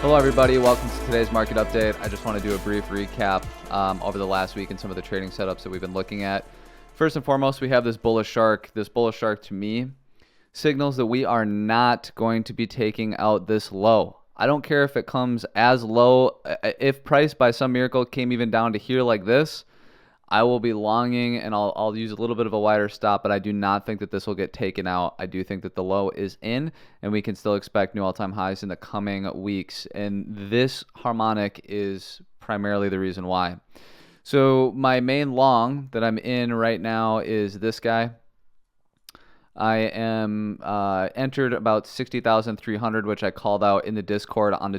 Hello, everybody. Welcome to today's market update. I just want to do a brief recap over the last week and some of the trading setups that we've been looking at. First and foremost, we have this bullish shark. This bullish shark, to me, signals that we are not going to be taking out this low. I don't care if it comes as low. If price by some miracle came even down to here like this, I will be longing, and I'll use a little bit of a wider stop, but I do not think that this will get taken out. I do think that the low is in, and we can still expect new all-time highs in the coming weeks, and this harmonic is primarily the reason why. So my main long that I'm in right now is this guy. I am entered about 60,300, which I called out in the Discord on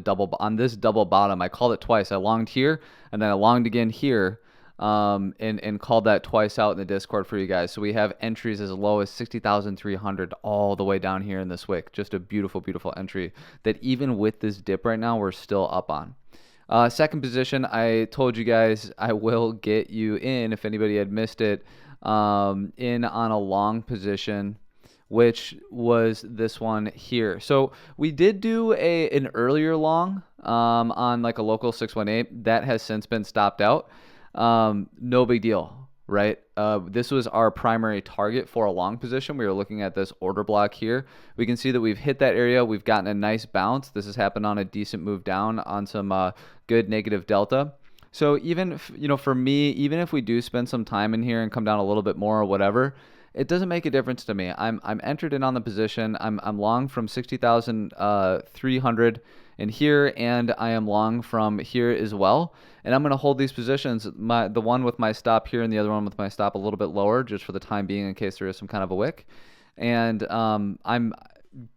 this double bottom. I called it twice. I longed here, and then I longed again here. And called that twice out in the Discord for you guys. So we have entries as low as 60,300 all the way down here in this wick. Just a beautiful, beautiful entry that even with this dip right now, we're still up on. Second position, I told you guys I will get you in, if anybody had missed it, in on a long position, which was this one here. So we did do an earlier long on like a local 618 that has since been stopped out. No big deal, right? This was our primary target for a long position. We were looking at this order block here. We can see that we've hit that area. We've gotten a nice bounce. This has happened on a decent move down on some good negative delta. So even if, for me, even if we do spend some time in here and come down a little bit more or whatever, it doesn't make a difference to me. I'm entered in on the position. I'm long from 60,300 in here, and I am long from here as well. And I'm going to hold these positions, the one with my stop here and the other one with my stop a little bit lower, just for the time being in case there is some kind of a wick. And I'm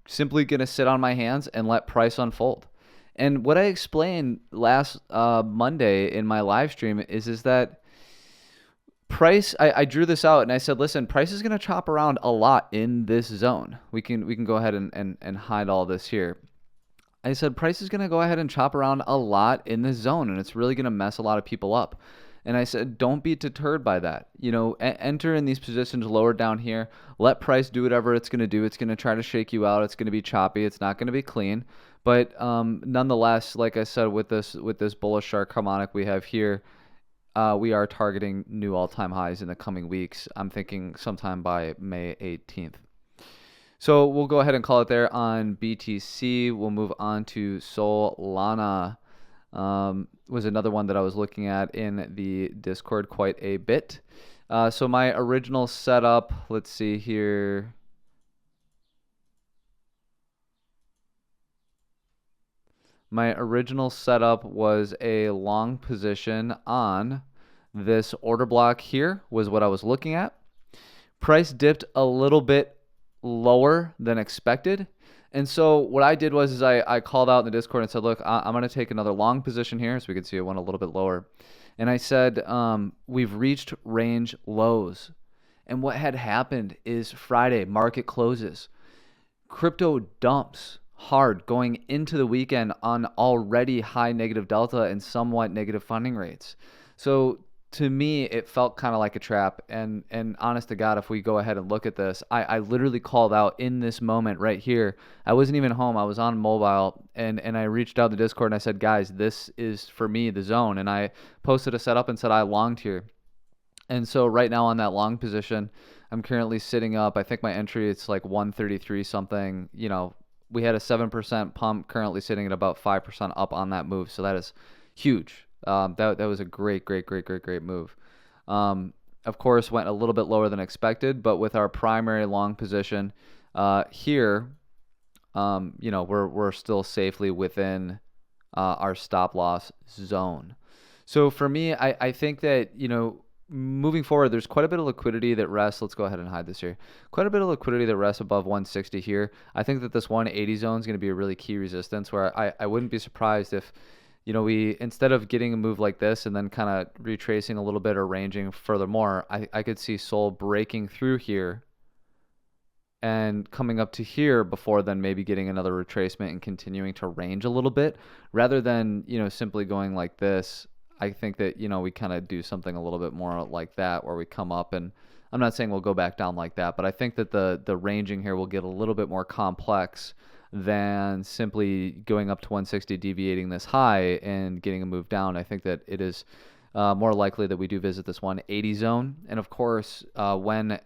simply going to sit on my hands and let price unfold. And what I explained last Monday in my live stream is that price, I drew this out and I said, listen, price is going to chop around a lot in this zone. We can go ahead and hide all this here. I said price is going to go ahead and chop around a lot in this zone, and it's really going to mess a lot of people up. And I said, don't be deterred by that. Enter in these positions lower down here. Let price do whatever it's going to do. It's going to try to shake you out. It's going to be choppy. It's not going to be clean. But nonetheless, like I said, with this bullish shark harmonic we have here, we are targeting new all-time highs in the coming weeks. I'm thinking sometime by May 18th. So we'll go ahead and call it there on BTC. We'll move on to Solana. Was another one that I was looking at in the Discord quite a bit. So my original setup, let's see here. My original setup was a long position on this order block here was what I was looking at. Price dipped a little bit lower than expected, and so what I did was I called out in the Discord and said, look, I'm going to take another long position here, so we can see it went a little bit lower, and I said we've reached range lows. And what had happened is Friday market closes, crypto dumps hard going into the weekend on already high negative delta and somewhat negative funding rates. So to me, it felt kind of like a trap. And honest to God, if we go ahead and look at this, I literally called out in this moment right here. I wasn't even home. I was on mobile, and I reached out to Discord and I said, guys, this is for me the zone. And I posted a setup and said I longed here. And so right now on that long position, I'm currently sitting up. I think my entry, it's like 133 something. We had a 7% pump, currently sitting at about 5% up on that move. So that is huge. That was a great move. Of course, went a little bit lower than expected, but with our primary long position here, we're still safely within our stop loss zone. So for me, I think that moving forward, there's quite a bit of liquidity that rests. Let's go ahead and hide this here. Quite a bit of liquidity that rests above 160 here. I think that this 180 zone is going to be a really key resistance where I wouldn't be surprised if we, instead of getting a move like this and then kind of retracing a little bit or ranging furthermore, I could see Sol breaking through here and coming up to here before then maybe getting another retracement and continuing to range a little bit rather than, simply going like this. I think that, we kind of do something a little bit more like that where we come up, and I'm not saying we'll go back down like that, but I think that the ranging here will get a little bit more complex than simply going up to 160, deviating this high and getting a move down. I think that it is more likely that we do visit this 180 zone. And of course, when,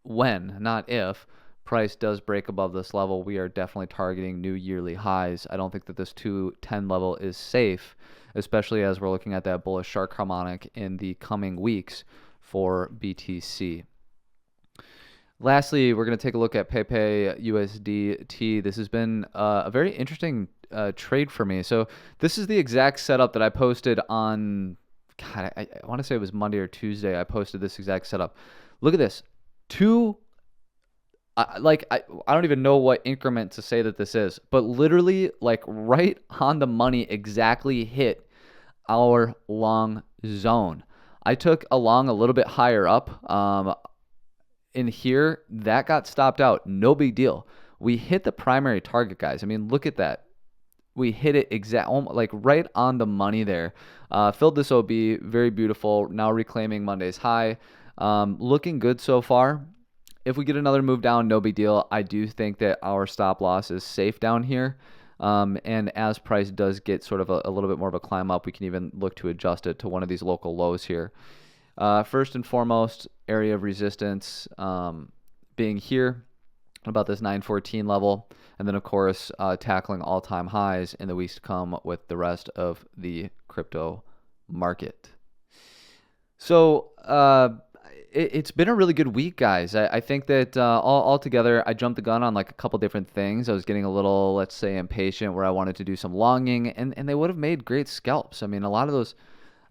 not if, price does break above this level, we are definitely targeting new yearly highs. I don't think that this 210 level is safe, especially as we're looking at that bullish shark harmonic in the coming weeks for BTC. Lastly, we're going to take a look at PEPE USDT. This has been a very interesting trade for me. So this is the exact setup that I posted on, God, I want to say it was Monday or Tuesday. I posted this exact setup. Look at this. I don't even know what increment to say that this is, but literally like right on the money exactly hit our long zone. I took a long a little bit higher up in here. That got stopped out. No big deal. We hit the primary target, guys. I mean, look at that. We hit it like right on the money there. Filled this OB, very beautiful. Now reclaiming Monday's high. Looking good so far. If we get another move down, no big deal. I do think that our stop loss is safe down here. And as price does get sort of a little bit more of a climb up, we can even look to adjust it to one of these local lows here. First and foremost, area of resistance being here, about this 914 level. And then, of course, tackling all-time highs in the weeks to come with the rest of the crypto market. So it's been a really good week, guys. I think that all together, I jumped the gun on like a couple different things. I was getting a little, let's say, impatient where I wanted to do some longing, and they would have made great scalps. I mean, a lot of those,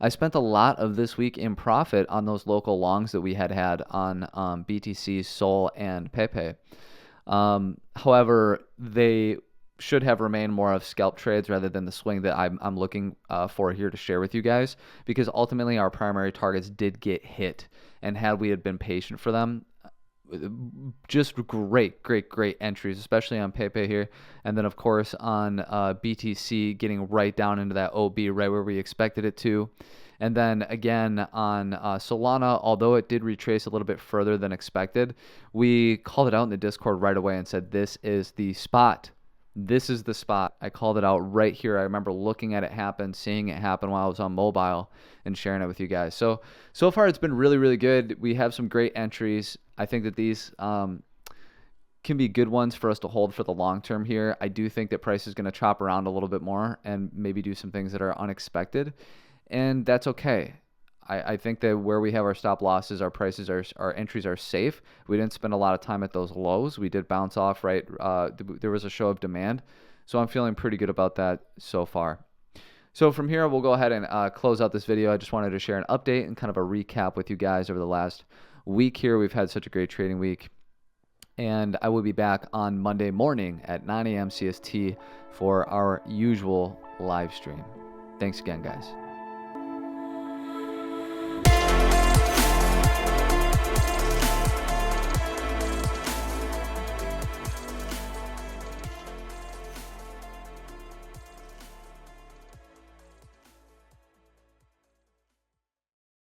I spent a lot of this week in profit on those local longs that we had on BTC, Sol, and PEPE. However, they should have remained more of scalp trades rather than the swing that I'm looking for here to share with you guys, because ultimately our primary targets did get hit, and had we had been patient for them, just great entries, especially on PEPE here. And then of course on BTC getting right down into that OB right where we expected it to. And then again on Solana, although it did retrace a little bit further than expected, we called it out in the Discord right away and said, this is the spot. This is the spot. I called it out right here. I remember looking at it happen, seeing it happen while I was on mobile and sharing it with you guys. So far it's been really good. We have some great entries. I think that these can be good ones for us to hold for the long term here. I do think that price is going to chop around a little bit more and maybe do some things that are unexpected, and that's okay. I think that where we have our stop losses, our prices, our entries are safe. We didn't spend a lot of time at those lows. We did bounce off, right? There was a show of demand. So I'm feeling pretty good about that so far. So from here, we'll go ahead and close out this video. I just wanted to share an update and kind of a recap with you guys over the last week here. We've had such a great trading week. And I will be back on Monday morning at 9 a.m. CST for our usual live stream. Thanks again, guys.